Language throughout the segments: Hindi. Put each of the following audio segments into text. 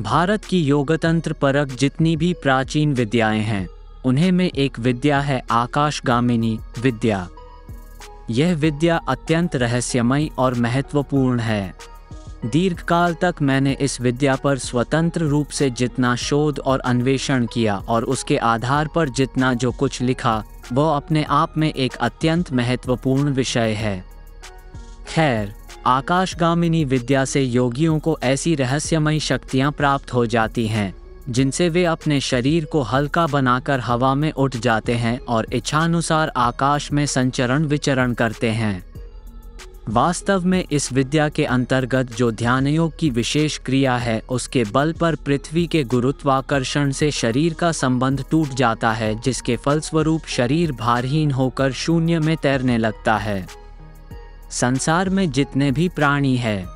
भारत की योगतंत्र परक जितनी भी प्राचीन विद्याएं हैं, उन्हें में एक विद्या है आकाशगामिनी विद्या। यह विद्या अत्यंत रहस्यमयी और महत्वपूर्ण है। दीर्घकाल तक मैंने इस विद्या पर स्वतंत्र रूप से जितना शोध और अन्वेषण किया और उसके आधार पर जितना जो कुछ लिखा, वह अपने आप में एक अत्यंत महत्वपूर्ण विषय है। खैर, आकाशगामिनी विद्या से योगियों को ऐसी रहस्यमयी शक्तियां प्राप्त हो जाती हैं, जिनसे वे अपने शरीर को हल्का बनाकर हवा में उठ जाते हैं और इच्छानुसार आकाश में संचरण विचरण करते हैं। वास्तव में इस विद्या के अंतर्गत जो ध्यानयोग की विशेष क्रिया है, उसके बल पर पृथ्वी के गुरुत्वाकर्षण से शरीर का संबंध टूट जाता है, जिसके फलस्वरूप शरीर भारहीन होकर शून्य में तैरने लगता है। संसार में जितने भी प्राणी हैं,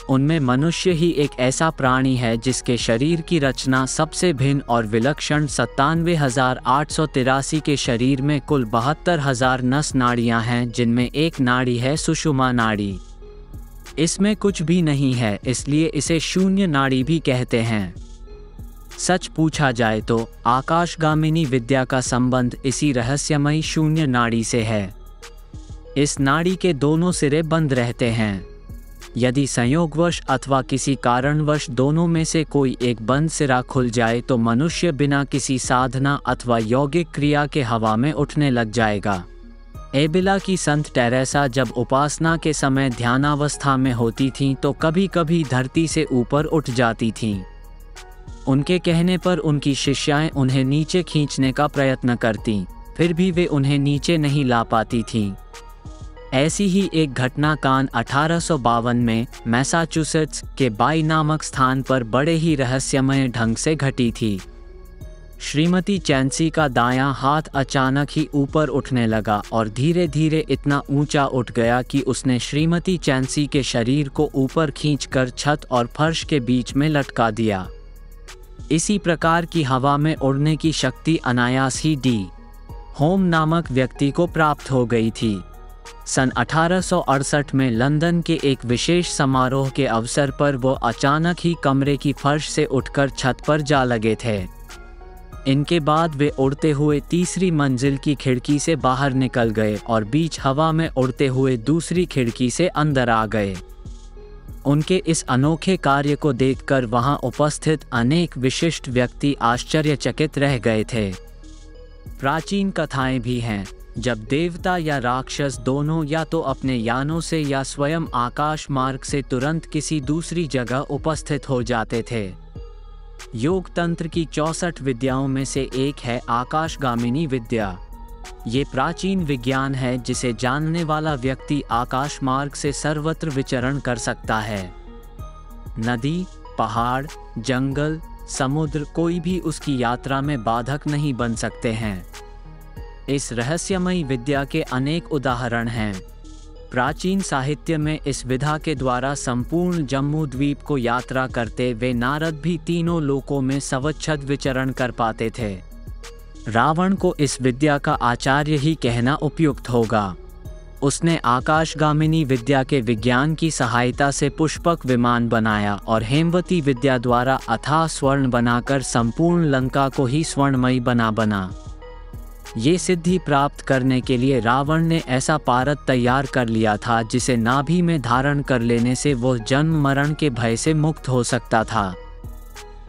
उनमें मनुष्य ही एक ऐसा प्राणी है जिसके शरीर की रचना सबसे भिन्न और विलक्षण 97,883 के शरीर में कुल 72,000 नस नाड़ियां हैं, जिनमें एक नाड़ी है सुषुम्ना नाड़ी। इसमें कुछ भी नहीं है, इसलिए इसे शून्य नाड़ी भी कहते हैं। सच पूछा जाए तो आकाशगामिनी विद्या का संबंध इसी रहस्यमयी शून्य नाड़ी से है। इस नाड़ी के दोनों सिरे बंद रहते हैं। यदि संयोगवश अथवा किसी कारणवश दोनों में से कोई एक बंद सिरा खुल जाए तो मनुष्य बिना किसी साधना अथवा यौगिक क्रिया के हवा में उठने लग जाएगा। एबिला की संत टेरेसा जब उपासना के समय ध्यानावस्था में होती थीं तो कभी कभी धरती से ऊपर उठ जाती थीं। उनके कहने पर उनकी शिष्याएं उन्हें नीचे खींचने का प्रयत्न करतीं, फिर भी वे उन्हें नीचे नहीं ला पाती थीं। ऐसी ही एक घटना कान 1852 में मैसाचुसेट्स के बाई नामक स्थान पर बड़े ही रहस्यमय ढंग से घटी थी। श्रीमती चैंसी का दायां हाथ अचानक ही ऊपर उठने लगा और धीरे धीरे इतना ऊंचा उठ गया कि उसने श्रीमती चैंसी के शरीर को ऊपर खींचकर छत और फर्श के बीच में लटका दिया। इसी प्रकार की हवा में उड़ने की शक्ति अनायास ही डी होम नामक व्यक्ति को प्राप्त हो गई थी। सन 1868 में लंदन के एक विशेष समारोह के अवसर पर वो अचानक ही कमरे की फर्श से उठकर छत पर जा लगे थे। इनके बाद वे उड़ते हुए तीसरी मंजिल की खिड़की से बाहर निकल गए और बीच हवा में उड़ते हुए दूसरी खिड़की से अंदर आ गए। उनके इस अनोखे कार्य को देखकर वहां उपस्थित अनेक विशिष्ट व्यक्ति आश्चर्यचकित रह गए थे। प्राचीन कथाएं भी हैं जब देवता या राक्षस दोनों या तो अपने यानों से या स्वयं आकाश मार्ग से तुरंत किसी दूसरी जगह उपस्थित हो जाते थे। योग तंत्र की 64 विद्याओं में से एक है आकाशगामिनी विद्या। ये प्राचीन विज्ञान है जिसे जानने वाला व्यक्ति आकाश मार्ग से सर्वत्र विचरण कर सकता है। नदी, पहाड़, जंगल, समुद्र कोई भी उसकी यात्रा में बाधक नहीं बन सकते हैं। इस रहस्यमयी विद्या के अनेक उदाहरण हैं। प्राचीन साहित्य में इस विधा के द्वारा संपूर्ण जम्मू द्वीप को यात्रा करते वे नारद भी तीनों लोकों में सवच्छद विचरण कर पाते थे। रावण को इस विद्या का आचार्य ही कहना उपयुक्त होगा। उसने आकाशगामिनी विद्या के विज्ञान की सहायता से पुष्पक विमान बनाया और हेमवती विद्या द्वारा अथाह स्वर्ण बनाकर संपूर्ण लंका को ही स्वर्णमयी बना। ये सिद्धि प्राप्त करने के लिए रावण ने ऐसा पारद तैयार कर लिया था जिसे नाभि में धारण कर लेने से वह जन्म मरण के भय से मुक्त हो सकता था।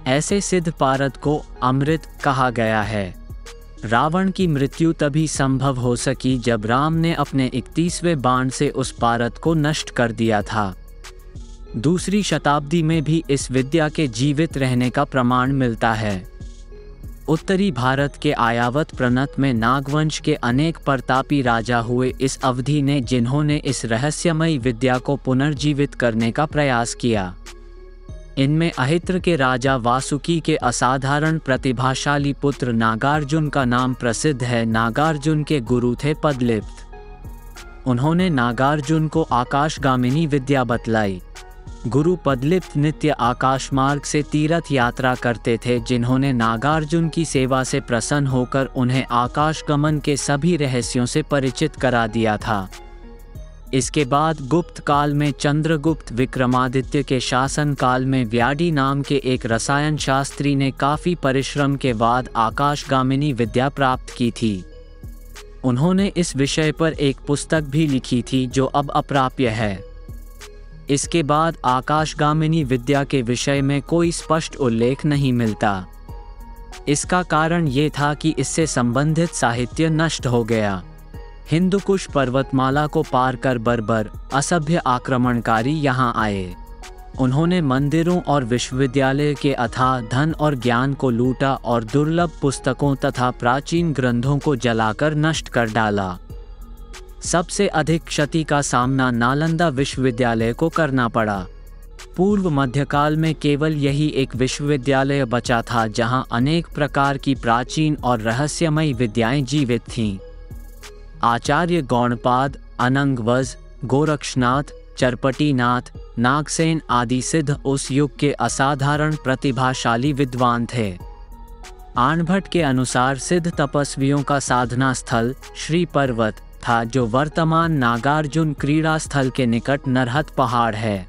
ऐसे सिद्ध पारद को अमृत कहा गया है। रावण की मृत्यु तभी संभव हो सकी जब राम ने अपने 31वें बाण से उस पारद को नष्ट कर दिया था। दूसरी शताब्दी में भी इस विद्या के जीवित रहने का प्रमाण मिलता है। उत्तरी भारत के आयावत प्रनत में नागवंश के अनेक प्रतापी राजा हुए इस अवधि ने, जिन्होंने इस रहस्यमयी विद्या को पुनर्जीवित करने का प्रयास किया। इनमें अहित्र के राजा वासुकी के असाधारण प्रतिभाशाली पुत्र नागार्जुन का नाम प्रसिद्ध है। नागार्जुन के गुरु थे पदलिप्त। उन्होंने नागार्जुन को आकाशगामिनी विद्या बतलाई। गुरु पदलिप्त नित्य आकाश मार्ग से तीर्थ यात्रा करते थे, जिन्होंने नागार्जुन की सेवा से प्रसन्न होकर उन्हें आकाशगमन के सभी रहस्यों से परिचित करा दिया था। इसके बाद गुप्त काल में चंद्रगुप्त विक्रमादित्य के शासन काल में व्याडी नाम के एक रसायन शास्त्री ने काफ़ी परिश्रम के बाद आकाशगामिनी विद्या प्राप्त की थी। उन्होंने इस विषय पर एक पुस्तक भी लिखी थी जो अब अप्राप्य है। इसके बाद आकाशगामिनी विद्या के विषय में कोई स्पष्ट उल्लेख नहीं मिलता। इसका कारण ये था कि इससे संबंधित साहित्य नष्ट हो गया। हिंदुकुश पर्वतमाला को पार कर बर्बर असभ्य आक्रमणकारी यहाँ आए। उन्होंने मंदिरों और विश्वविद्यालय के अथाह धन और ज्ञान को लूटा और दुर्लभ पुस्तकों तथा प्राचीन ग्रंथों को जलाकर नष्ट कर डाला। सबसे अधिक क्षति का सामना नालंदा विश्वविद्यालय को करना पड़ा। पूर्व मध्यकाल में केवल यही एक विश्वविद्यालय बचा था जहां अनेक प्रकार की प्राचीन और रहस्यमयी विद्याएं जीवित थीं। आचार्य गौणपाद, अनंगवज, गोरक्षनाथ, चरपटीनाथ, नागसेन आदि सिद्ध उस युग के असाधारण प्रतिभाशाली विद्वान थे। आणभट्ट के अनुसार सिद्ध तपस्वियों का साधना स्थल श्री पर्वत था, जो वर्तमान नागार्जुन क्रीड़ा स्थल के निकट नरहत पहाड़ है।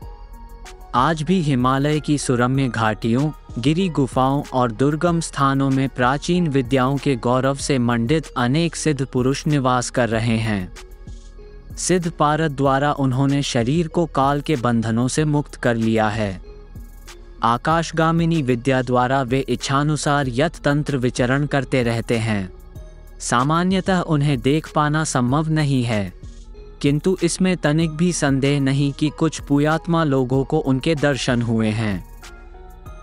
आज भी हिमालय की सुरम्य घाटियों, गिरी गुफाओं और दुर्गम स्थानों में प्राचीन विद्याओं के गौरव से मंडित अनेक सिद्ध पुरुष निवास कर रहे हैं। सिद्ध पारद द्वारा उन्होंने शरीर को काल के बंधनों से मुक्त कर लिया है। आकाशगामिनी विद्या द्वारा वे इच्छानुसार यत तंत्र विचरण करते रहते हैं। सामान्यतः उन्हें देख पाना संभव नहीं है, किंतु इसमें तनिक भी संदेह नहीं कि कुछ पुयात्मा लोगों को उनके दर्शन हुए हैं।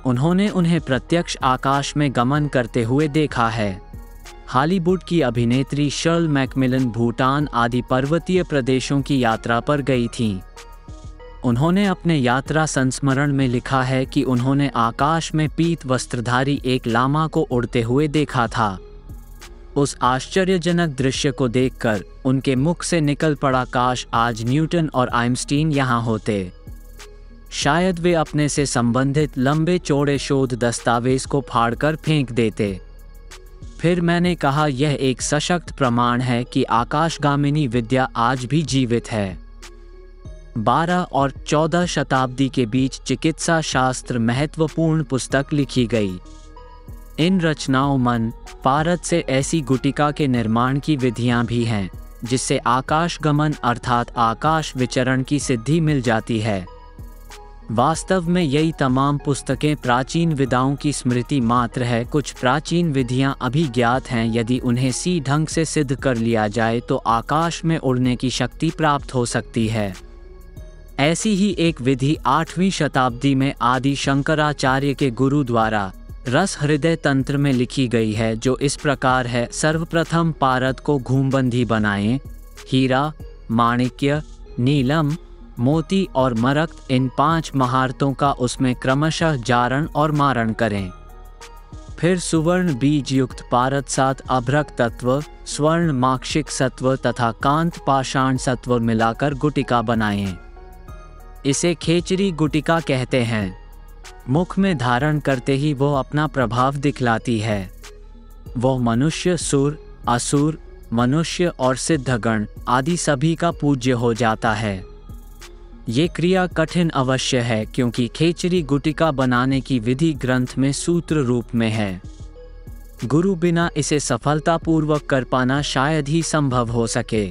उन्होंने उन्हें प्रत्यक्ष आकाश में गमन करते हुए देखा है। हॉलीवुड की अभिनेत्री शर्ल मैकमिलन भूटान आदि पर्वतीय प्रदेशों की यात्रा पर गई थीं। उन्होंने अपने यात्रा संस्मरण में लिखा है कि उन्होंने आकाश में पीत वस्त्रधारी एक लामा को उड़ते हुए देखा था। उस आश्चर्यजनक दृश्य को देखकर उनके मुख से निकल पड़ा, काश आज न्यूटन और आइंस्टीन यहाँ होते। शायद वे अपने से संबंधित लंबे चौड़े शोध दस्तावेज को फाड़कर फेंक देते। फिर मैंने कहा, यह एक सशक्त प्रमाण है कि आकाशगामिनी विद्या आज भी जीवित है। 12 और 14 शताब्दी के बीच चिकित्सा शास्त्र महत्वपूर्ण पुस्तक लिखी गई। इन रचनाओं मन पारद से ऐसी गुटिका के निर्माण की विधियां भी हैं जिससे आकाश गमन अर्थात आकाश विचरण की सिद्धि मिल जाती है। वास्तव में यही तमाम पुस्तकें प्राचीन विद्याओं की स्मृति मात्र है। कुछ प्राचीन विधियां अभी ज्ञात हैं, यदि उन्हें सी ढंग से सिद्ध कर लिया जाए तो आकाश में उड़ने की शक्ति प्राप्त हो सकती है। ऐसी ही एक विधि 8वीं शताब्दी में आदि शंकराचार्य के गुरु द्वारा रस हृदय तंत्र में लिखी गई है, जो इस प्रकार है। सर्वप्रथम पारद को घूमबंदी बनाएं। हीरा, माणिक्य, नीलम, मोती और मरकत, इन 5 महारतों का उसमें क्रमशः जारण और मारण करें। फिर सुवर्ण बीज युक्त पारद 7 अभ्रक तत्व, स्वर्ण माक्षिक सत्व तथा कांत पाषाण सत्व मिलाकर गुटिका बनाएं। इसे खेचरी गुटिका कहते हैं। मुख में धारण करते ही वो अपना प्रभाव दिखलाती है। वो मनुष्य, सुर, असुर, मनुष्य और सिद्धगण आदि सभी का पूज्य हो जाता है। ये क्रिया कठिन अवश्य है, क्योंकि खेचरी गुटिका बनाने की विधि ग्रंथ में सूत्र रूप में है। गुरु बिना इसे सफलतापूर्वक कर पाना शायद ही संभव हो सके।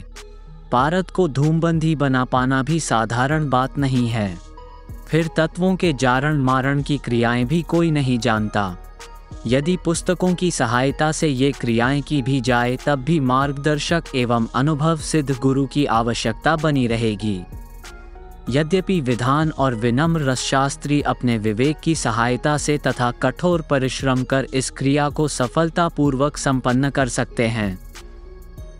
पारद को धूमबंदी बना पाना भी साधारण बात नहीं है। फिर तत्वों के जारण मारण की क्रियाएं भी कोई नहीं जानता। यदि पुस्तकों की सहायता से ये क्रियाएं की भी जाए, तब भी मार्गदर्शक एवं अनुभव सिद्ध गुरु की आवश्यकता बनी रहेगी। यद्यपि विधान और विनम्र रसशास्त्री अपने विवेक की सहायता से तथा कठोर परिश्रम कर इस क्रिया को सफलतापूर्वक संपन्न कर सकते हैं।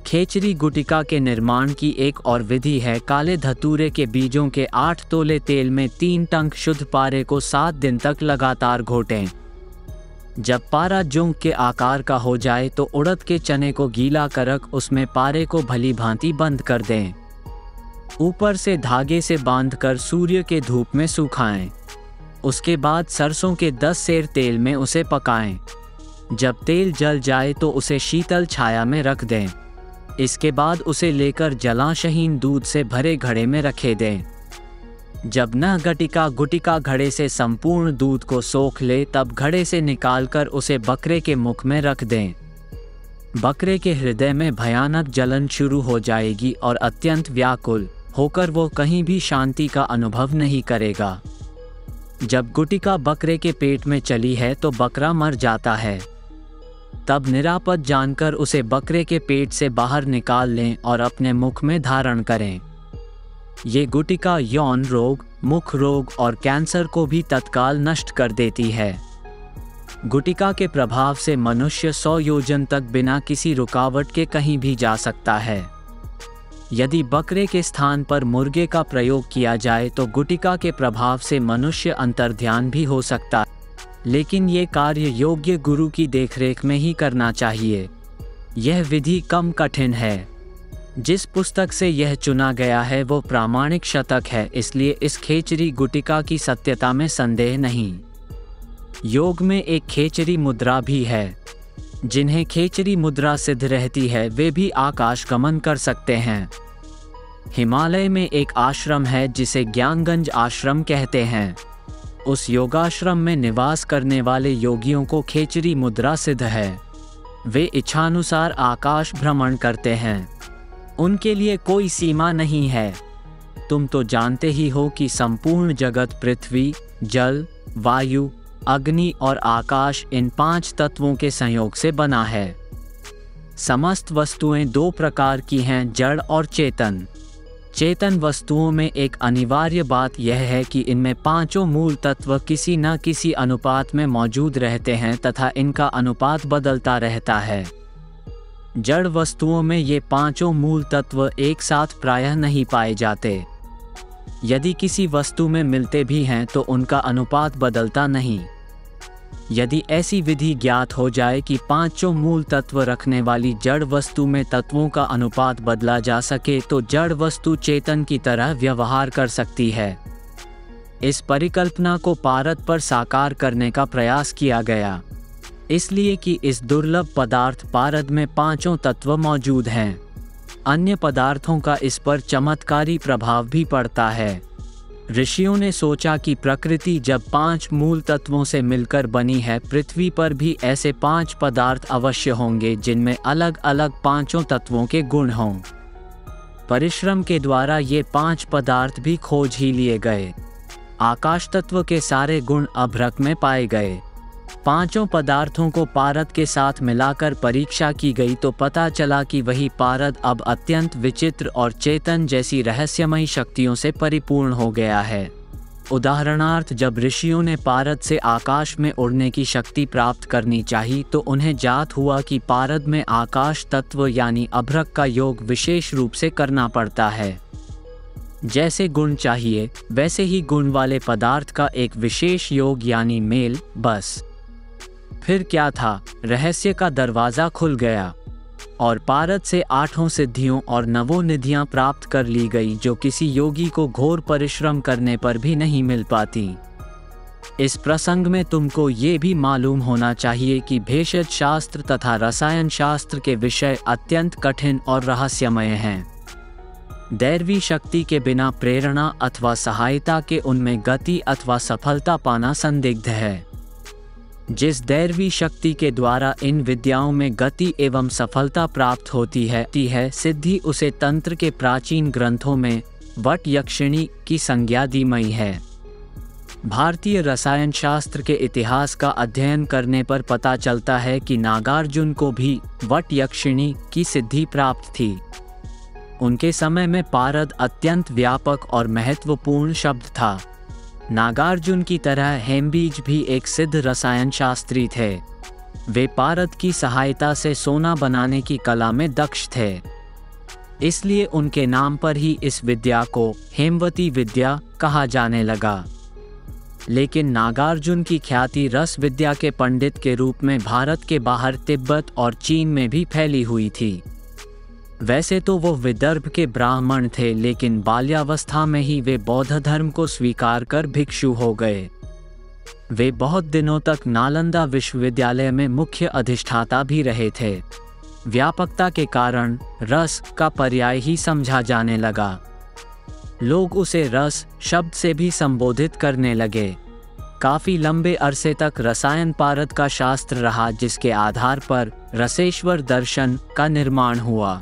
खेचरी गुटिका के निर्माण की एक और विधि है। काले धतूरे के बीजों के 8 तोले तेल में 3 टंक शुद्ध पारे को 7 दिन तक लगातार घोटें। जब पारा जुंग के आकार का हो जाए तो उड़द के चने को गीला करक उसमें पारे को भली भांति बंद कर दें। ऊपर से धागे से बांधकर सूर्य के धूप में सुखाएं। उसके बाद सरसों के 10 सेर तेल में उसे पकाएं। जब तेल जल जाए तो उसे शीतल छाया में रख दें। इसके बाद उसे लेकर जलाशहीन दूध से भरे घड़े में रखे दें। जब न गुटिका घड़े से संपूर्ण दूध को सोख ले तब घड़े से निकालकर उसे बकरे के मुख में रख दें। बकरे के हृदय में भयानक जलन शुरू हो जाएगी और अत्यंत व्याकुल होकर वो कहीं भी शांति का अनुभव नहीं करेगा। जब गुटिका बकरे के पेट में चली है तो बकरा मर जाता है। तब निरापद जानकर उसे बकरे के पेट से बाहर निकाल लें और अपने मुख में धारण करें। ये गुटिका यौन रोग, मुख रोग और कैंसर को भी तत्काल नष्ट कर देती है। गुटिका के प्रभाव से मनुष्य 100 योजन तक बिना किसी रुकावट के कहीं भी जा सकता है। यदि बकरे के स्थान पर मुर्गे का प्रयोग किया जाए तो गुटिका के प्रभाव से मनुष्य अंतर्ध्यान भी हो सकता है, लेकिन ये कार्य योग्य गुरु की देखरेख में ही करना चाहिए। यह विधि कम कठिन है। जिस पुस्तक से यह चुना गया है वो प्रामाणिक शतक है, इसलिए इस खेचरी गुटिका की सत्यता में संदेह नहीं। योग में एक खेचरी मुद्रा भी है। जिन्हें खेचरी मुद्रा सिद्ध रहती है वे भी आकाश गमन कर सकते हैं। हिमालय में एक आश्रम है जिसे ज्ञानगंज आश्रम कहते हैं। उस योगाश्रम में निवास करने वाले योगियों को खेचरी मुद्रा सिद्ध है। वे इच्छानुसार आकाश भ्रमण करते हैं। उनके लिए कोई सीमा नहीं है। तुम तो जानते ही हो कि संपूर्ण जगत पृथ्वी, जल, वायु, अग्नि और आकाश इन 5 तत्वों के संयोग से बना है। समस्त वस्तुएं 2 प्रकार की हैं, जड़ और चेतन। चेतन वस्तुओं में एक अनिवार्य बात यह है कि इनमें 5 मूल तत्व किसी न किसी अनुपात में मौजूद रहते हैं तथा इनका अनुपात बदलता रहता है। जड़ वस्तुओं में ये 5 मूल तत्व एक साथ प्रायः नहीं पाए जाते। यदि किसी वस्तु में मिलते भी हैं तो उनका अनुपात बदलता नहीं। यदि ऐसी विधि ज्ञात हो जाए कि 5 मूल तत्व रखने वाली जड़ वस्तु में तत्वों का अनुपात बदला जा सके तो जड़ वस्तु चेतन की तरह व्यवहार कर सकती है। इस परिकल्पना को पारद पर साकार करने का प्रयास किया गया, इसलिए कि इस दुर्लभ पदार्थ पारद में 5 तत्व मौजूद हैं। अन्य पदार्थों का इस पर चमत्कारी प्रभाव भी पड़ता है। ऋषियों ने सोचा कि प्रकृति जब 5 मूल तत्वों से मिलकर बनी है, पृथ्वी पर भी ऐसे 5 पदार्थ अवश्य होंगे जिनमें अलग अलग 5 तत्वों के गुण हों। परिश्रम के द्वारा ये 5 पदार्थ भी खोज ही लिए गए। आकाश तत्व के सारे गुण अभ्रक में पाए गए। 5 पदार्थों को पारद के साथ मिलाकर परीक्षा की गई तो पता चला कि वही पारद अब अत्यंत विचित्र और चेतन जैसी रहस्यमयी शक्तियों से परिपूर्ण हो गया है। उदाहरणार्थ, जब ऋषियों ने पारद से आकाश में उड़ने की शक्ति प्राप्त करनी चाहिए तो उन्हें ज्ञात हुआ कि पारद में आकाश तत्व यानी अभ्रक का योग विशेष रूप से करना पड़ता है। जैसे गुण चाहिए वैसे ही गुण वाले पदार्थ का एक विशेष योग यानी मेल, बस। फिर क्या था, रहस्य का दरवाज़ा खुल गया और पारद से 8 सिद्धियों और 9 निधियां प्राप्त कर ली गई जो किसी योगी को घोर परिश्रम करने पर भी नहीं मिल पाती। इस प्रसंग में तुमको ये भी मालूम होना चाहिए कि भेषज शास्त्र तथा रसायन शास्त्र के विषय अत्यंत कठिन और रहस्यमय हैं। दैवी शक्ति के बिना प्रेरणा अथवा सहायता के उनमें गति अथवा सफलता पाना संदिग्ध है। जिस दैवी शक्ति के द्वारा इन विद्याओं में गति एवं सफलता प्राप्त होती है सिद्धि, उसे तंत्र के प्राचीन ग्रंथों में वट यक्षिणी की संज्ञा दी गई है। भारतीय रसायन शास्त्र के इतिहास का अध्ययन करने पर पता चलता है कि नागार्जुन को भी वट यक्षिणी की सिद्धि प्राप्त थी। उनके समय में पारद अत्यंत व्यापक और महत्वपूर्ण शब्द था। नागार्जुन की तरह हेमबीज भी एक सिद्ध रसायन शास्त्री थे। वे पारद की सहायता से सोना बनाने की कला में दक्ष थे, इसलिए उनके नाम पर ही इस विद्या को हेमवती विद्या कहा जाने लगा। लेकिन नागार्जुन की ख्याति रस विद्या के पंडित के रूप में भारत के बाहर तिब्बत और चीन में भी फैली हुई थी। वैसे तो वो विदर्भ के ब्राह्मण थे, लेकिन बाल्यावस्था में ही वे बौद्ध धर्म को स्वीकार कर भिक्षु हो गए। वे बहुत दिनों तक नालंदा विश्वविद्यालय में मुख्य अधिष्ठाता भी रहे थे। व्यापकता के कारण रस का पर्याय ही समझा जाने लगा। लोग उसे रस शब्द से भी संबोधित करने लगे। काफ़ी लंबे अरसे तक रसायन पारद का शास्त्र रहा, जिसके आधार पर रसेश्वर दर्शन का निर्माण हुआ।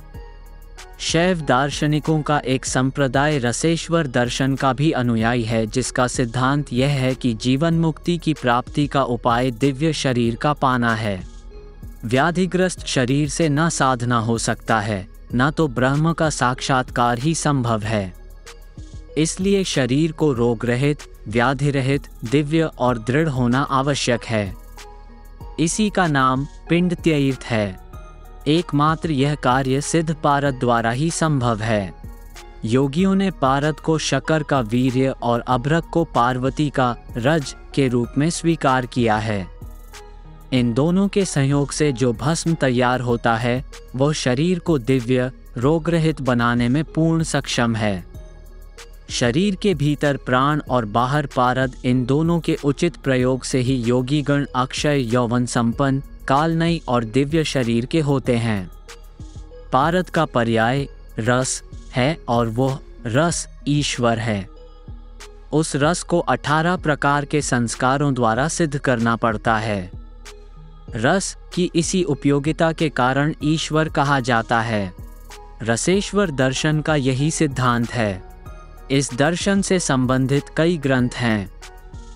शैव दार्शनिकों का एक संप्रदाय रसेश्वर दर्शन का भी अनुयायी है, जिसका सिद्धांत यह है कि जीवन मुक्ति की प्राप्ति का उपाय दिव्य शरीर का पाना है। व्याधिग्रस्त शरीर से न साधना हो सकता है, न तो ब्रह्म का साक्षात्कार ही संभव है। इसलिए शरीर को रोग रहित, व्याधि रहित, दिव्य और दृढ़ होना आवश्यक है। इसी का नाम पिंड तीर्थ है। एकमात्र यह कार्य सिद्ध पारद द्वारा ही संभव है। योगियों ने पारद को शकर का वीर्य और अभ्रक को पार्वती का रज के रूप में स्वीकार किया है। इन दोनों के संयोग से जो भस्म तैयार होता है वह शरीर को दिव्य रोग रहित बनाने में पूर्ण सक्षम है। शरीर के भीतर प्राण और बाहर पारद, इन दोनों के उचित प्रयोग से ही योगीगण अक्षय यौवन संपन्न, कालनई और दिव्य शरीर के होते हैं। पारद का पर्याय रस है और वह रस ईश्वर है। उस रस को 18 प्रकार के संस्कारों द्वारा सिद्ध करना पड़ता है। रस की इसी उपयोगिता के कारण ईश्वर कहा जाता है। रसेश्वर दर्शन का यही सिद्धांत है। इस दर्शन से संबंधित कई ग्रंथ हैं।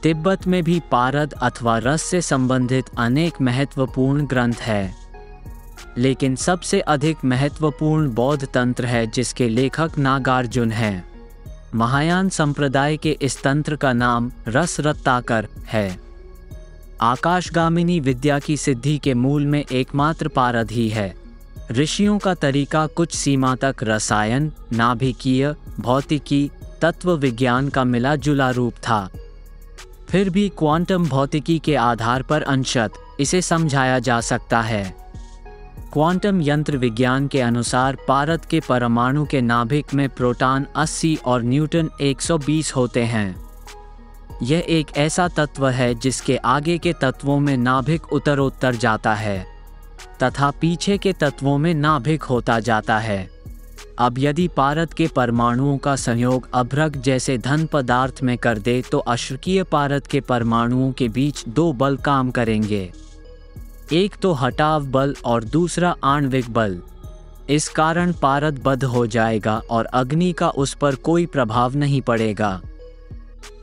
तिब्बत में भी पारद अथवा रस से संबंधित अनेक महत्वपूर्ण ग्रंथ हैं। लेकिन सबसे अधिक महत्वपूर्ण बौद्ध तंत्र है, जिसके लेखक नागार्जुन हैं। महायान संप्रदाय के इस तंत्र का नाम रसरत्नाकर है। आकाशगामिनी विद्या की सिद्धि के मूल में एकमात्र पारद ही है। ऋषियों का तरीका कुछ सीमा तक रसायन, नाभिकीय, भौतिकी, तत्व विज्ञान का मिला जुला रूप था। फिर भी क्वांटम भौतिकी के आधार पर अंशत इसे समझाया जा सकता है। क्वांटम यंत्र विज्ञान के अनुसार पारद के परमाणु के नाभिक में प्रोटॉन 80 और न्यूट्रॉन 120 होते हैं। यह एक ऐसा तत्व है जिसके आगे के तत्वों में नाभिक उत्तरोत्तर जाता है तथा पीछे के तत्वों में नाभिक होता जाता है। अब यदि पारद के परमाणुओं का संयोग अभ्रक जैसे धन पदार्थ में कर दे तो अश्रकीय पारद के परमाणुओं के बीच 2 बल काम करेंगे। एक तो हटाव बल और दूसरा आणविक बल। इस कारण पारद बद्ध हो जाएगा और अग्नि का उस पर कोई प्रभाव नहीं पड़ेगा।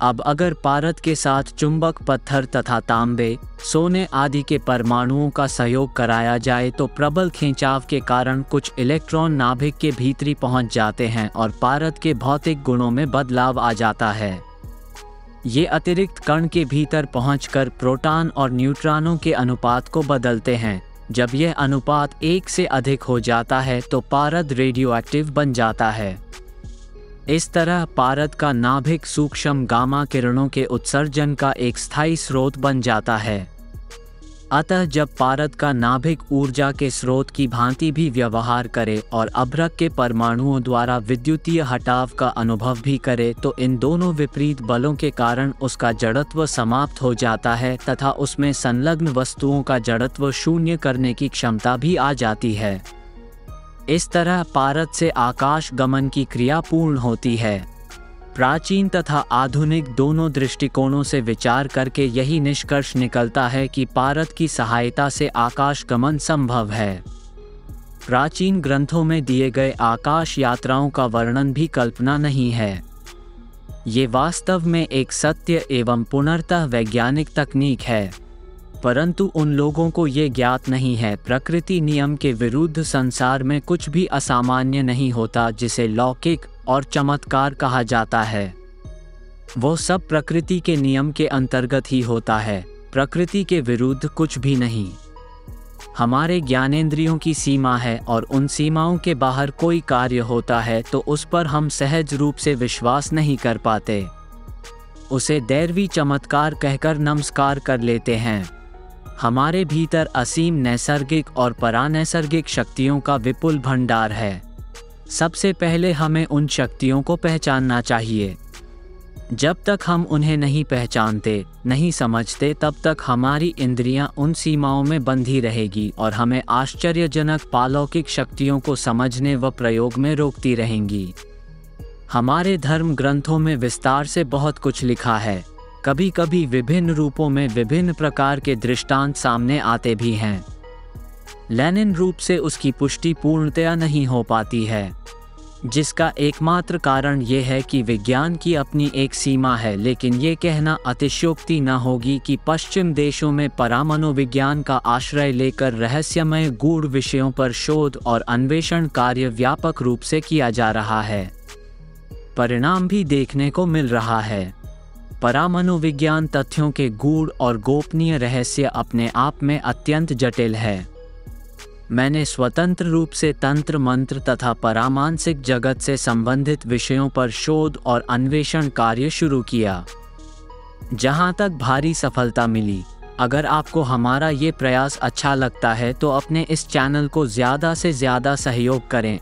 अब अगर पारद के साथ चुंबक पत्थर तथा तांबे, सोने आदि के परमाणुओं का सहयोग कराया जाए तो प्रबल खिंचाव के कारण कुछ इलेक्ट्रॉन नाभिक के भीतरी पहुंच जाते हैं और पारद के भौतिक गुणों में बदलाव आ जाता है। ये अतिरिक्त कण के भीतर पहुंचकर प्रोटॉन और न्यूट्रॉनों के अनुपात को बदलते हैं। जब यह अनुपात 1 से अधिक हो जाता है तो पारद रेडियोएक्टिव बन जाता है। इस तरह पारद का नाभिक सूक्ष्म गामा किरणों के उत्सर्जन का एक स्थायी स्रोत बन जाता है। अतः जब पारद का नाभिक ऊर्जा के स्रोत की भांति भी व्यवहार करे और अभ्रक के परमाणुओं द्वारा विद्युतीय हटाव का अनुभव भी करे तो इन दोनों विपरीत बलों के कारण उसका जड़त्व समाप्त हो जाता है तथा उसमें संलग्न वस्तुओं का जड़त्व शून्य करने की क्षमता भी आ जाती है। इस तरह पारद से आकाश गमन की क्रिया पूर्ण होती है। प्राचीन तथा आधुनिक दोनों दृष्टिकोणों से विचार करके यही निष्कर्ष निकलता है कि पारद की सहायता से आकाश गमन संभव है। प्राचीन ग्रंथों में दिए गए आकाश यात्राओं का वर्णन भी कल्पना नहीं है। ये वास्तव में एक सत्य एवं पूर्णतः वैज्ञानिक तकनीक है, परंतु उन लोगों को ये ज्ञात नहीं है प्रकृति नियम के विरुद्ध संसार में कुछ भी असामान्य नहीं होता जिसे लौकिक और चमत्कार कहा जाता है। वो सब प्रकृति के नियम के अंतर्गत ही होता है, प्रकृति के विरुद्ध कुछ भी नहीं। हमारे ज्ञानेंद्रियों की सीमा है और उन सीमाओं के बाहर कोई कार्य होता है तो उस पर हम सहज रूप से विश्वास नहीं कर पाते, उसे दैवी चमत्कार कहकर नमस्कार कर लेते हैं। हमारे भीतर असीम नैसर्गिक और परानैसर्गिक शक्तियों का विपुल भंडार है। सबसे पहले हमें उन शक्तियों को पहचानना चाहिए। जब तक हम उन्हें नहीं पहचानते, नहीं समझते, तब तक हमारी इंद्रियां उन सीमाओं में बंधी रहेगी और हमें आश्चर्यजनक पालौकिक शक्तियों को समझने व प्रयोग में रोकती रहेंगी। हमारे धर्म ग्रंथों में विस्तार से बहुत कुछ लिखा है। कभी कभी विभिन्न रूपों में विभिन्न प्रकार के दृष्टांत सामने आते भी हैं। लेनिन रूप से उसकी पुष्टि पूर्णतया नहीं हो पाती है, जिसका एकमात्र कारण ये है कि विज्ञान की अपनी एक सीमा है। लेकिन ये कहना अतिशयोक्ति न होगी कि पश्चिम देशों में परामनोविज्ञान का आश्रय लेकर रहस्यमय गूढ़ विषयों पर शोध और अन्वेषण कार्य व्यापक रूप से किया जा रहा है। परिणाम भी देखने को मिल रहा है। परामनोविज्ञान तथ्यों के गूढ़ और गोपनीय रहस्य अपने आप में अत्यंत जटिल है। मैंने स्वतंत्र रूप से तंत्र मंत्र तथा परामानसिक जगत से संबंधित विषयों पर शोध और अन्वेषण कार्य शुरू किया, जहां तक भारी सफलता मिली। अगर आपको हमारा ये प्रयास अच्छा लगता है तो अपने इस चैनल को ज़्यादा से ज़्यादा सहयोग करें